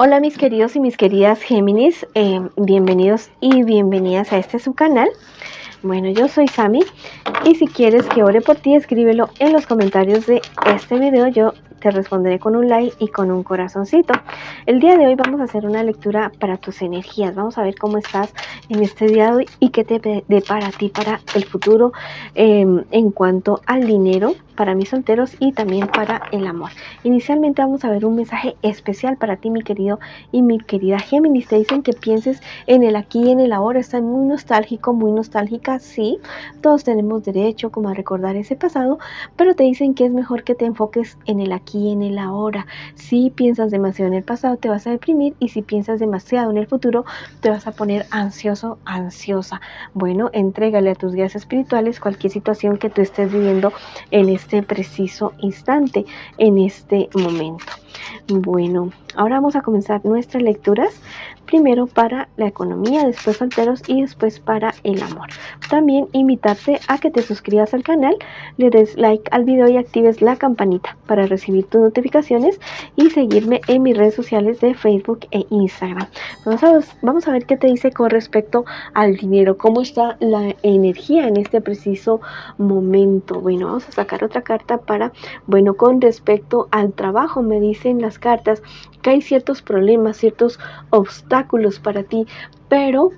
Hola mis queridos y mis queridas Géminis, bienvenidos y bienvenidas a este su canal. Bueno, yo soy Sami y si quieres que ore por ti, escríbelo en los comentarios de este video. Yo te responderé con un like y con un corazoncito. El día de hoy vamos a hacer una lectura para tus energías. Vamos a ver cómo estás en este día de hoy y qué te depara a ti para el futuro en cuanto al dinero, para mis solteros y también para el amor. Inicialmente vamos a ver un mensaje especial para ti, mi querido y mi querida Géminis. Te dicen que pienses en el aquí y en el ahora. Están muy nostálgico, muy nostálgica, sí. Todos tenemos derecho como a recordar ese pasado, pero te dicen que es mejor que te enfoques en el aquí y en el ahora. Si piensas demasiado en el pasado, te vas a deprimir, y si piensas demasiado en el futuro, te vas a poner ansioso, ansiosa. Bueno, entrégale a tus guías espirituales cualquier situación que tú estés viviendo en este preciso instante, en este momento. Bueno, ahora vamos a comenzar nuestras lecturas. Primero para la economía, después solteros y después para el amor. También invitarte a que te suscribas al canal, le des like al video y actives la campanita para recibir tus notificaciones y seguirme en mis redes sociales de Facebook e Instagram. Vamos a ver qué te dice con respecto al dinero, cómo está la energía en este preciso momento. Bueno, vamos a sacar otra carta para, bueno, con respecto al trabajo, me dicen las cartas que hay ciertos problemas, ciertos obstáculos para ti, pero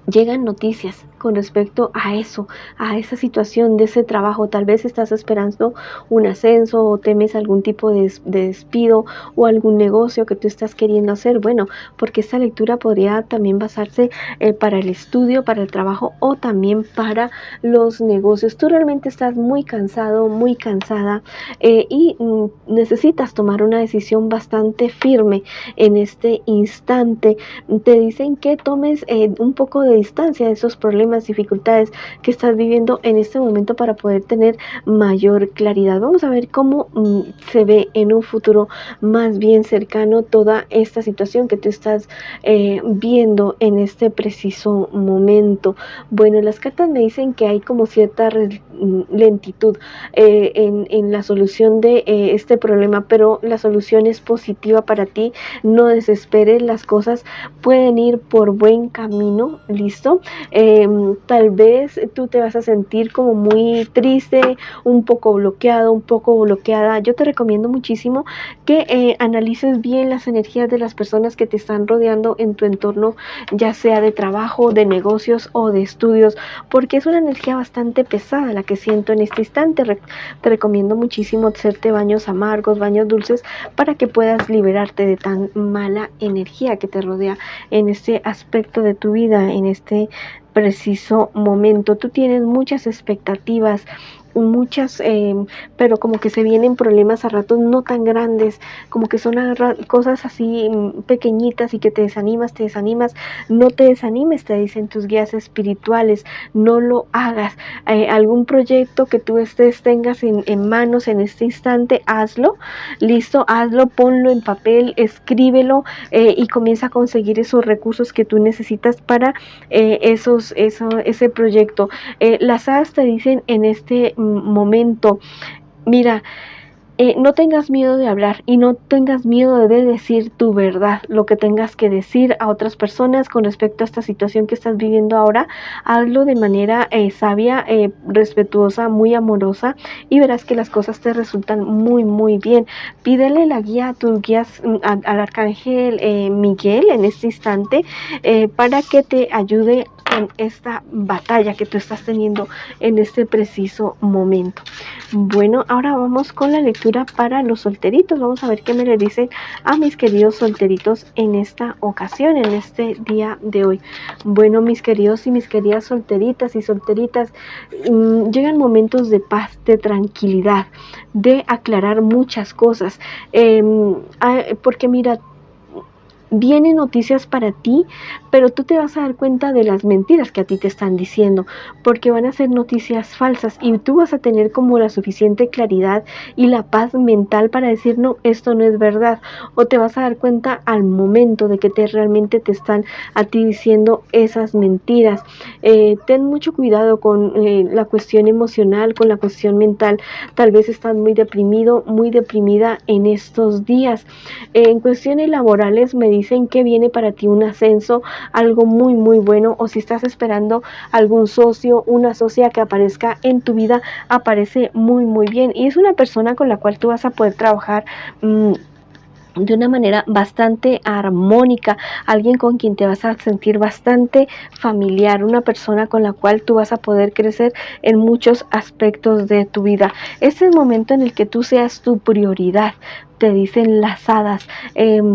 llegan noticias con respecto a eso, a esa situación de ese trabajo. Tal vez estás esperando un ascenso o temes algún tipo de despido o algún negocio que tú estás queriendo hacer. Bueno, porque esta lectura podría también basarse para el estudio, para el trabajo o también para los negocios. Tú realmente estás muy cansado, muy cansada y necesitas tomar una decisión bastante firme en este instante. Te dicen que tomes un poco de distancia de esos problemas, dificultades que estás viviendo en este momento para poder tener mayor claridad. Vamos a ver cómo se ve en un futuro más bien cercano toda esta situación que tú estás viendo en este preciso momento. Bueno, las cartas me dicen que hay como cierta lentitud en la solución de este problema, pero la solución es positiva para ti. No desesperes, las cosas pueden ir por buen camino. ¿Listo? Tal vez tú te vas a sentir como muy triste, un poco bloqueado, un poco bloqueada. Yo te recomiendo muchísimo que analices bien las energías de las personas que te están rodeando en tu entorno, ya sea de trabajo, de negocios o de estudios, porque es una energía bastante pesada la que siento en este instante. Te recomiendo muchísimo hacerte baños amargos, baños dulces, para que puedas liberarte de tan mala energía que te rodea en este aspecto de tu vida, en este preciso momento. Tú tienes muchas expectativas, muchas, pero como que se vienen problemas a ratos no tan grandes, como que son cosas así pequeñitas y que te desanimas. No te desanimes, te dicen tus guías espirituales, no lo hagas. Algún proyecto que tú tengas en manos en este instante, hazlo. Listo, hazlo, ponlo en papel, escríbelo y comienza a conseguir esos recursos que tú necesitas para ese proyecto. Las hadas te dicen en este momento, mira, no tengas miedo de hablar y no tengas miedo de decir tu verdad, lo que tengas que decir a otras personas con respecto a esta situación que estás viviendo ahora. Hazlo de manera sabia, respetuosa, muy amorosa, y verás que las cosas te resultan muy, muy bien. Pídele la guía a tus guías, al arcángel Miguel en este instante, para que te ayude en esta batalla que tú estás teniendo en este preciso momento. Bueno, ahora vamos con la lectura para los solteritos. Vamos a ver qué me le dicen a mis queridos solteritos en esta ocasión, en este día de hoy. Bueno, mis queridos y mis queridas solteritas y solteritas, llegan momentos de paz, de tranquilidad, de aclarar muchas cosas, porque mira, vienen noticias para ti, pero tú te vas a dar cuenta de las mentiras que a ti te están diciendo, porque van a ser noticias falsas y tú vas a tener como la suficiente claridad y la paz mental para decir, no, esto no es verdad, o te vas a dar cuenta al momento de que realmente te están a ti diciendo esas mentiras. Ten mucho cuidado con la cuestión emocional, con la cuestión mental. Tal vez estás muy deprimido, muy deprimida en estos días. En cuestiones laborales me dicen que viene para ti un ascenso, algo muy muy bueno, o si estás esperando algún socio, una socia que aparezca en tu vida, aparece muy muy bien y es una persona con la cual tú vas a poder trabajar de una manera bastante armónica, alguien con quien te vas a sentir bastante familiar, una persona con la cual tú vas a poder crecer en muchos aspectos de tu vida. Es el momento en el que tú seas tu prioridad, te dicen las hadas.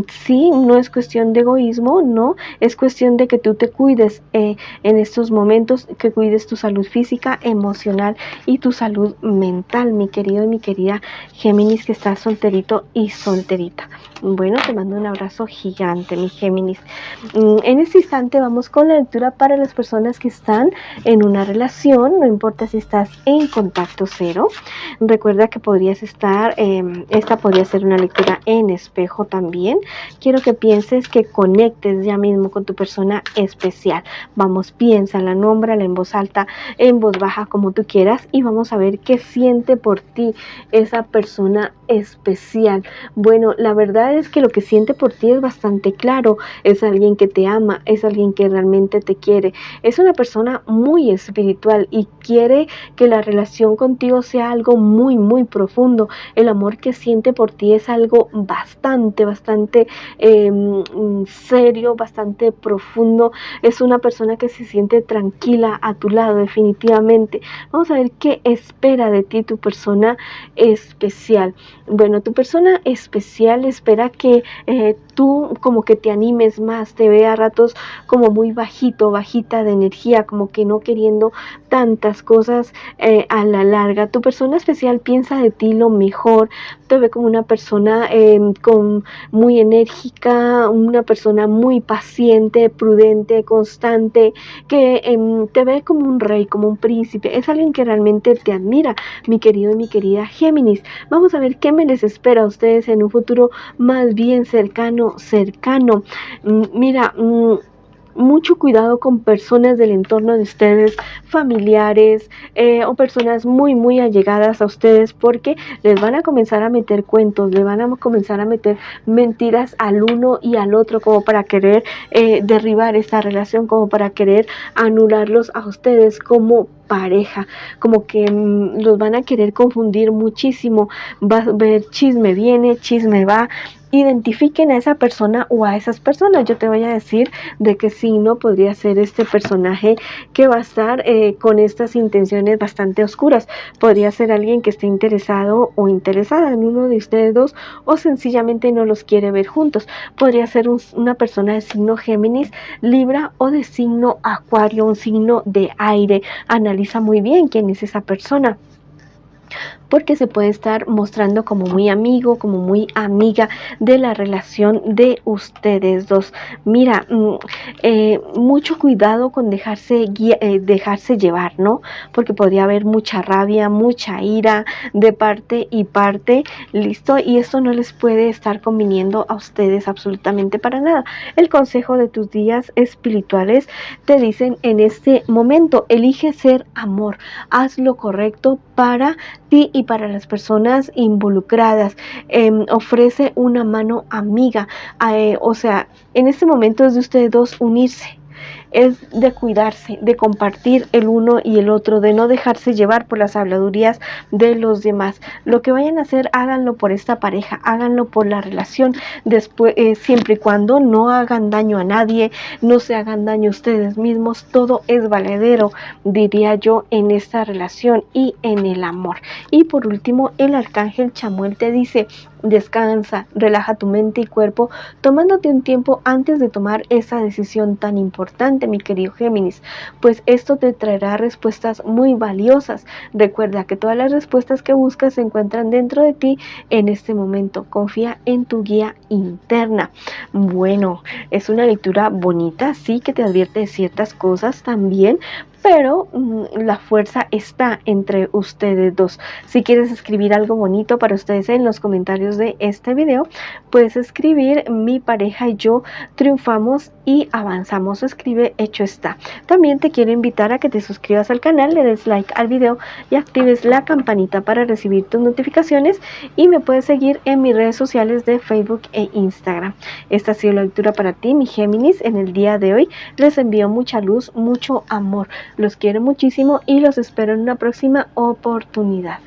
Sí, no es cuestión de egoísmo, no, es cuestión de que tú te cuides en estos momentos, que cuides tu salud física, emocional y tu salud mental, mi querido y mi querida Géminis, que estás solterito y solterita. Bueno, te mando un abrazo gigante, mi Géminis. En este instante vamos con la lectura para las personas que están en una relación, no importa si estás en contacto cero. Recuerda que podrías estar, esta podría ser una lectura en espejo también. Quiero que pienses, que conectes ya mismo con tu persona especial. Vamos, piénsala, nómbrala en voz alta, en voz baja, como tú quieras, y vamos a ver qué siente por ti esa persona especial. Bueno, la verdad es que lo que siente por ti es bastante claro. Es alguien que te ama, es alguien que realmente te quiere. Es una persona muy espiritual y quiere que la relación contigo sea algo muy, muy profundo. El amor que siente por ti es algo bastante serio, bastante profundo. Es una persona que se siente tranquila a tu lado, definitivamente. Vamos a ver qué espera de ti tu persona especial. Bueno, tu persona especial espera que tú como que te animes más, te ve a ratos como muy bajito, bajita de energía, como que no queriendo tantas cosas a la larga. Tu persona especial piensa de ti lo mejor, te ve como una persona muy enérgica, una persona muy paciente, prudente, constante, que te ve como un rey, como un príncipe. Es alguien que realmente te admira, mi querido y mi querida Géminis. Vamos a ver qué me les espera a ustedes en un futuro más bien cercano. Mira, mucho cuidado con personas del entorno de ustedes, familiares o personas muy muy allegadas a ustedes, porque les van a comenzar a meter cuentos, les van a comenzar a meter mentiras al uno y al otro, como para querer derribar esta relación, como para querer anularlos a ustedes como pareja, como que los van a querer confundir muchísimo. Va a ver, chisme viene, chisme va. Identifiquen a esa persona o a esas personas. Yo te voy a decir de qué signo podría ser este personaje que va a estar con estas intenciones bastante oscuras. Podría ser alguien que esté interesado o interesada en uno de ustedes dos, o sencillamente no los quiere ver juntos. Podría ser una persona de signo Géminis, Libra o de signo Acuario, un signo de aire. Analiza muy bien quién es esa persona, porque se puede estar mostrando como muy amigo, como muy amiga de la relación de ustedes dos. Mira, mucho cuidado con dejarse llevar, ¿no? Porque podría haber mucha rabia, mucha ira de parte y parte, listo, y esto no les puede estar conviniendo a ustedes absolutamente para nada. El consejo de tus días espirituales te dicen en este momento: elige ser amor, haz lo correcto para ti y para las personas involucradas. Ofrece una mano amiga, o sea, en este momento es de ustedes dos unirse, es de cuidarse, de compartir el uno y el otro, de no dejarse llevar por las habladurías de los demás. Lo que vayan a hacer, háganlo por esta pareja, háganlo por la relación, después, siempre y cuando no hagan daño a nadie, no se hagan daño a ustedes mismos. Todo es valedero, diría yo, en esta relación y en el amor. Y por último, el arcángel Chamuel te dice: descansa, relaja tu mente y cuerpo, tomándote un tiempo antes de tomar esa decisión tan importante mente, mi querido Géminis, pues esto te traerá respuestas muy valiosas. Recuerda que todas las respuestas que buscas se encuentran dentro de ti en este momento. Confía en tu guía interna. Bueno, es una lectura bonita, sí, que te advierte de ciertas cosas también, pero la fuerza está entre ustedes dos. Si quieres escribir algo bonito para ustedes en los comentarios de este video, puedes escribir: mi pareja y yo triunfamos y avanzamos. Escribe hecho está. También te quiero invitar a que te suscribas al canal, le des like al video y actives la campanita para recibir tus notificaciones, y me puedes seguir en mis redes sociales de Facebook e Instagram. Esta ha sido la lectura para ti, mi Géminis, en el día de hoy. Les envío mucha luz, mucho amor. Los quiero muchísimo y los espero en una próxima oportunidad.